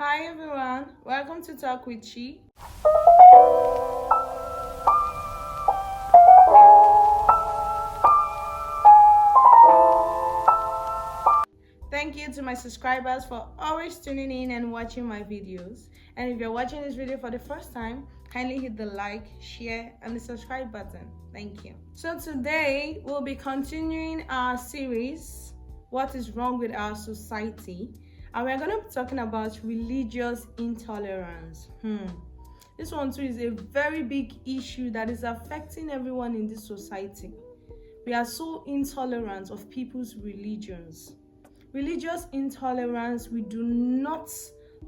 Hi everyone, welcome to Talk with Chi. Thank you to my subscribers for always tuning in and watching my videos. And if you're watching this video for the first time, kindly hit the like, share, and the subscribe button. Thank you. So today we'll be continuing our series, What is Wrong with Our Society? And we're going to be talking about religious intolerance. This one too is a very big issue that is affecting everyone in this society. We are so intolerant of people's religions. Religious intolerance, we do not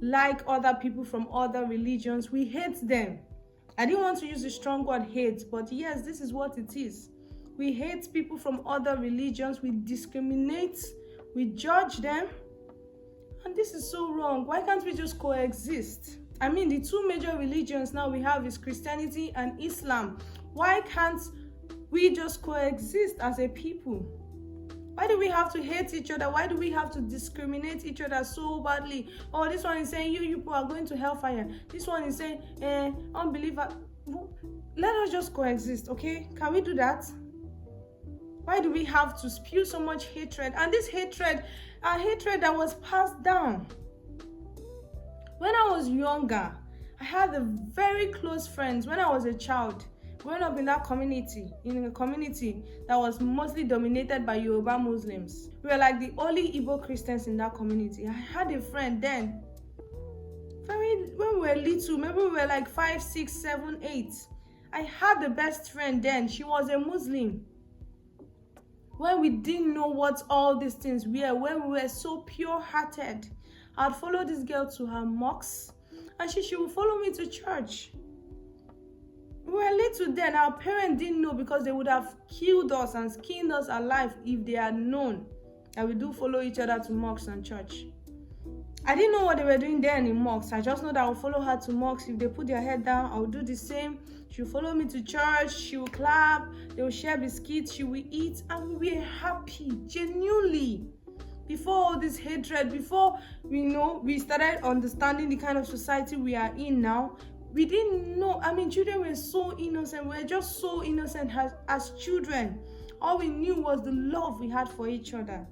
like other people from other religions. We hate them. I didn't want to use the strong word hate, but yes, this is what it is. We hate people from other religions. We discriminate. We judge them. And this is so wrong. Why can't we just coexist? I mean, the two major religions now we have is Christianity and Islam. Why can't we just coexist as a people? Why do we have to hate each other? Why do we have to discriminate each other so badly? Oh, this one is saying you people are going to hellfire. This one is saying unbeliever. Let us just coexist, okay? Can we do that? Why do we have to spew so much hatred? And this hatred, a hatred that was passed down. When I was younger, I had very close friends when I was a child. Growing up in that community, in a community that was mostly dominated by Yoruba Muslims. We were like the only Igbo Christians in that community. I had a friend then, when we were little, maybe we were like 5, 6, 7, 8. I had the best friend then. She was a Muslim. When we didn't know what all these things were, when we were so pure-hearted, I'd follow this girl to her mosque, and she would follow me to church. We were little then. Our parents didn't know because they would have killed us and skinned us alive if they had known that we do follow each other to mosques and church. I didn't know what they were doing there in mosques. I just know that I would follow her to mosques. If they put their head down, I would do the same. She would follow me to church. She would clap. They would share biscuits. She would eat. And we were happy, genuinely. Before all this hatred, before we started understanding the kind of society we are in now, we didn't know. I mean, children were so innocent. We were just so innocent as children. All we knew was the love we had for each other.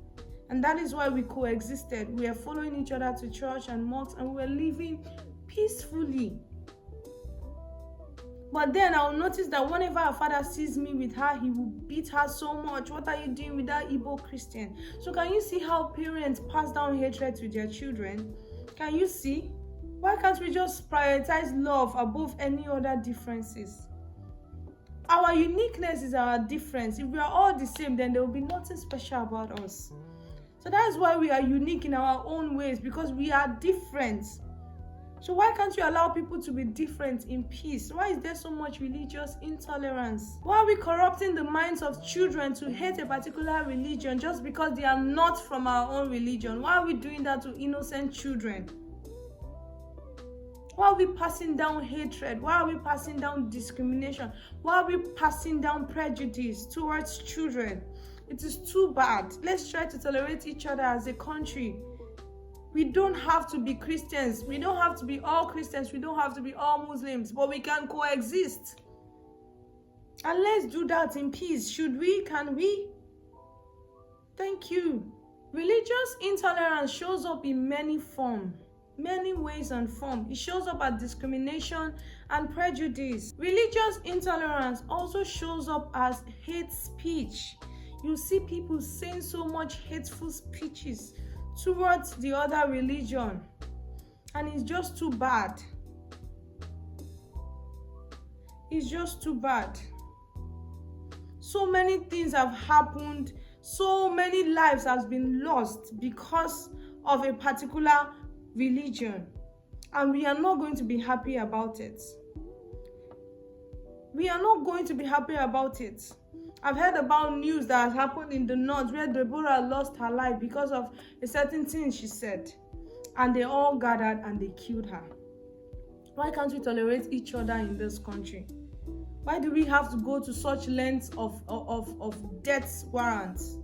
And that is why we coexisted. We were following each other to church and mosques, and we were living peacefully. But then I'll notice that whenever our father sees me with her, he will beat her so much. What are you doing with that Igbo Christian? So can you see how parents pass down hatred to their children? Can you see? Why can't we just prioritize love above any other differences? Our uniqueness is our difference. If we are all the same, then there will be nothing special about us. So that's why we are unique in our own ways, because we are different. So why can't you allow people to be different in peace? Why is there so much religious intolerance? Why are we corrupting the minds of children to hate a particular religion just because they are not from our own religion? Why are we doing that to innocent children? Why are we passing down hatred? Why are we passing down discrimination? Why are we passing down prejudice towards children? It is too bad. Let's try to tolerate each other as a country. We don't have to be Christians. We don't have to be all Christians. We don't have to be all Muslims. But we can coexist. And let's do that in peace. Should we? Can we? Thank you. Religious intolerance shows up in many forms. Many ways and forms. It shows up as discrimination and prejudice. Religious intolerance also shows up as hate speech. You see people saying so much hateful speeches towards the other religion, and it's just too bad. It's just too bad. So many things have happened. So many lives have been lost because of a particular religion, and we are not going to be happy about it. We are not going to be happy about it. I've heard about news that has happened in the north where Deborah lost her life because of a certain thing she said, and they all gathered and they killed her. Why can't we tolerate each other in this country? Why do we have to go to such lengths of death warrants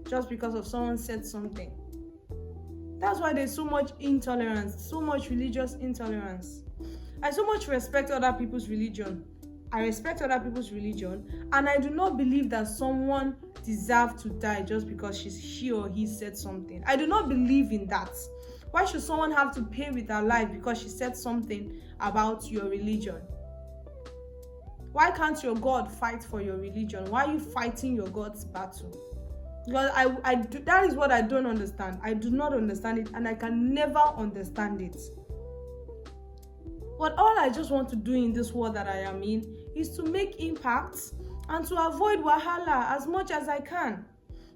just because of someone said something? That's why there's so much intolerance, so much religious intolerance. I so much respect other people's religion. I respect other people's religion, and I do not believe that someone deserves to die just because she or he said something. I do not believe in that. Why should someone have to pay with their life because she said something about your religion? Why can't your God fight for your religion? Why are you fighting your God's battle? Because that is what I don't understand. I do not understand it, and I can never understand it. But all I just want to do in this world that I am in is to make impacts and to avoid wahala as much as I can.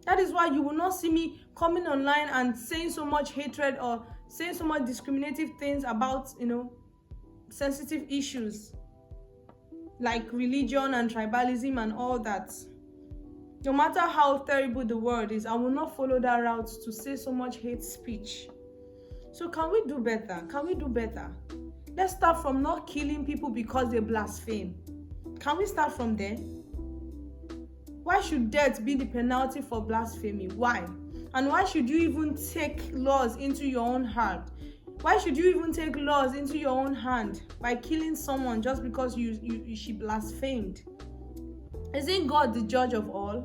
That is why you will not see me coming online and saying so much hatred or saying so much discriminative things about, sensitive issues like religion and tribalism and all that. No matter how terrible the world is, I will not follow that route to say so much hate speech. So can we do better? Can we do better? Let's start from not killing people because they blaspheme. Can we start from there? Why should death be the penalty for blasphemy? Why? And why should you even take laws into your own heart? Why should you even take laws into your own hand by killing someone just because she blasphemed? Isn't God the judge of all?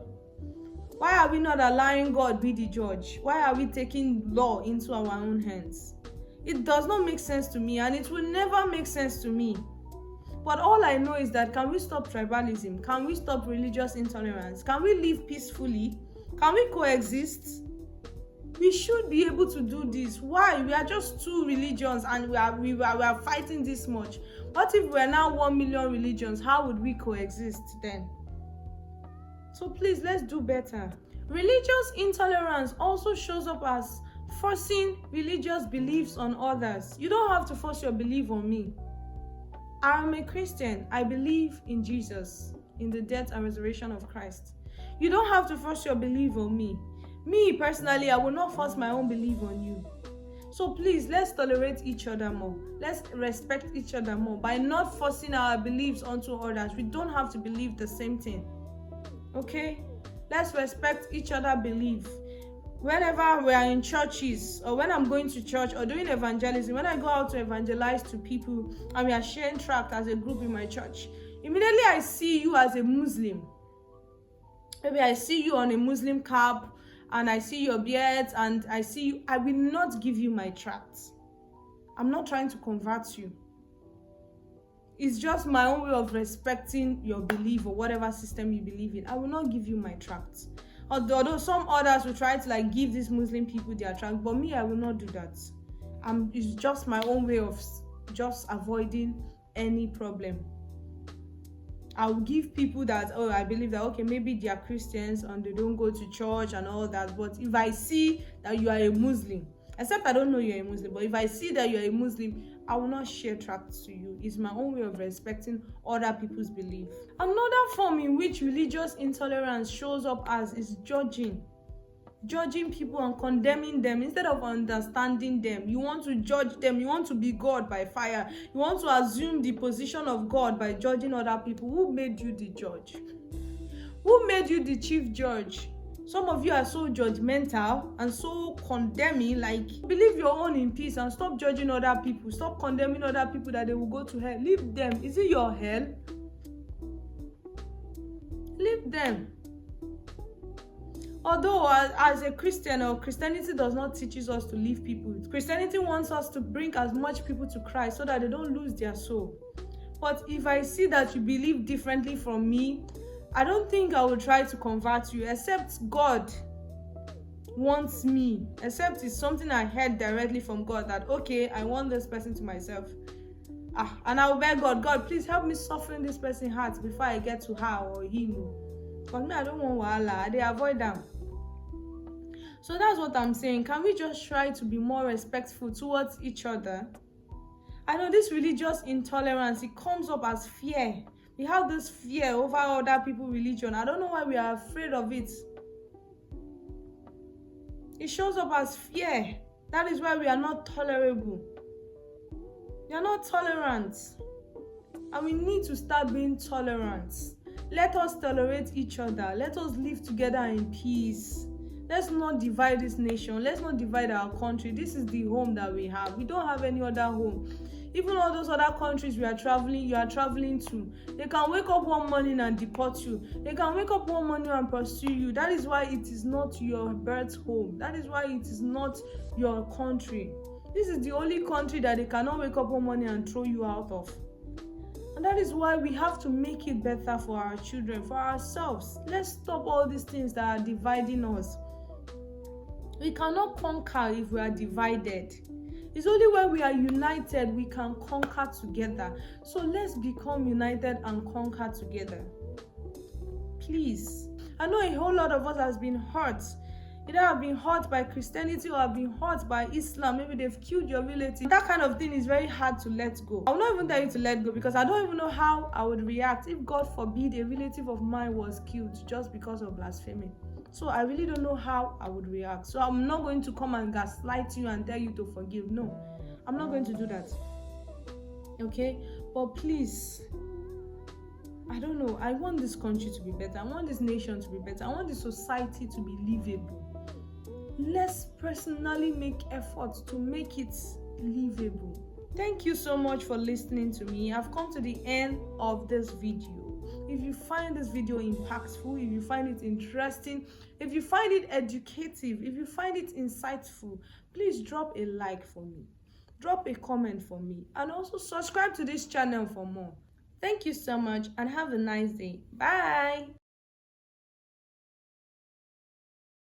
Why are we not allowing God be the judge? Why are we taking law into our own hands? It does not make sense to me, and it will never make sense to me. But all I know is that, can we stop tribalism? Can we stop religious intolerance? Can we live peacefully? Can we coexist? We should be able to do this. Why? We are just two religions and we are fighting this much. What if we are now 1 million religions? How would we coexist then? So please, let's do better. Religious intolerance also shows up as forcing religious beliefs on others. You don't have to force your belief on me. I am a Christian. I believe in Jesus, in the death and resurrection of Christ. You don't have to force your belief on me. Me, personally, I will not force my own belief on you. So please, let's tolerate each other more. Let's respect each other more by not forcing our beliefs onto others. We don't have to believe the same thing. Okay? Let's respect each other's belief. Whenever we are in churches, or when I'm going to church or doing evangelism, when I go out to evangelize to people and we are sharing tracts as a group in my church, immediately I see you as a Muslim. Maybe I see you on a Muslim cap and I see your beard and I see you, I will not give you my tracts. I'm not trying to convert you. It's just my own way of respecting your belief or whatever system you believe in. I will not give you my tracts. Although some others will try to give these Muslim people their tract, but me, I will not do that. It's just my own way of just avoiding any problem. I will give people that, I believe that, okay, maybe they are Christians and they don't go to church and all that, but if I see that you are a Muslim, except I don't know you're a Muslim, but if I see that you're a Muslim, I will not share tracts to you. It's my own way of respecting other people's belief. Another form in which religious intolerance shows up as is judging. Judging people and condemning them instead of understanding them. You want to judge them. You want to be God by fire. You want to assume the position of God by judging other people. Who made you the judge? Who made you the chief judge? Some of you are so judgmental and so condemning, believe your own in peace and stop judging other people. Stop condemning other people that they will go to hell. Leave them. Is it your hell? Leave them. Although as a Christian, or Christianity does not teach us to leave people. Christianity wants us to bring as much people to Christ so that they don't lose their soul. But if I see that you believe differently from me, I don't think I will try to convert you, except God wants me, except it's something I heard directly from God that, okay, I want this person to myself. And I will beg God, please help me soften this person's heart before I get to her or him. Because me, I don't want wahala. They avoid them. So that's what I'm saying. Can we just try to be more respectful towards each other? I know this religious intolerance, it comes up as fear. We have this fear over other people's religion. I don't know why we are afraid of it. It shows up as fear. That is why we are not tolerable. We are not tolerant. And we need to start being tolerant. Let us tolerate each other. Let us live together in peace. Let's not divide this nation. Let's not divide our country. This is the home that we have. We don't have any other home. Even all those other countries you are traveling to, they can wake up one morning and deport you. They can wake up one morning and pursue you. That is why it is not your birth home. That is why it is not your country. This is the only country that they cannot wake up one morning and throw you out of. And that is why we have to make it better for our children, for ourselves. Let's stop all these things that are dividing us. We cannot conquer if we are divided. It's only when we are united we can conquer together. So let's become united and conquer together. Please. I know a whole lot of us has been hurt. Either have been hurt by Christianity or have been hurt by Islam. Maybe they've killed your relative. That kind of thing is very hard to let go. I will not even tell you to let go because I don't even know how I would react if, God forbid, a relative of mine was killed just because of blasphemy. So I really don't know how I would react. So I'm not going to come and gaslight you and tell you to forgive. No, I'm not going to do that. Okay? But please, I don't know. I want this country to be better. I want this nation to be better. I want this society to be livable. Let's personally make efforts to make it livable. Thank you so much for listening to me. I've come to the end of this video. If you find this video impactful, if you find it interesting, if you find it educative, if you find it insightful, please drop a like for me. Drop a comment for me. And also subscribe to this channel for more. Thank you so much and have a nice day. Bye.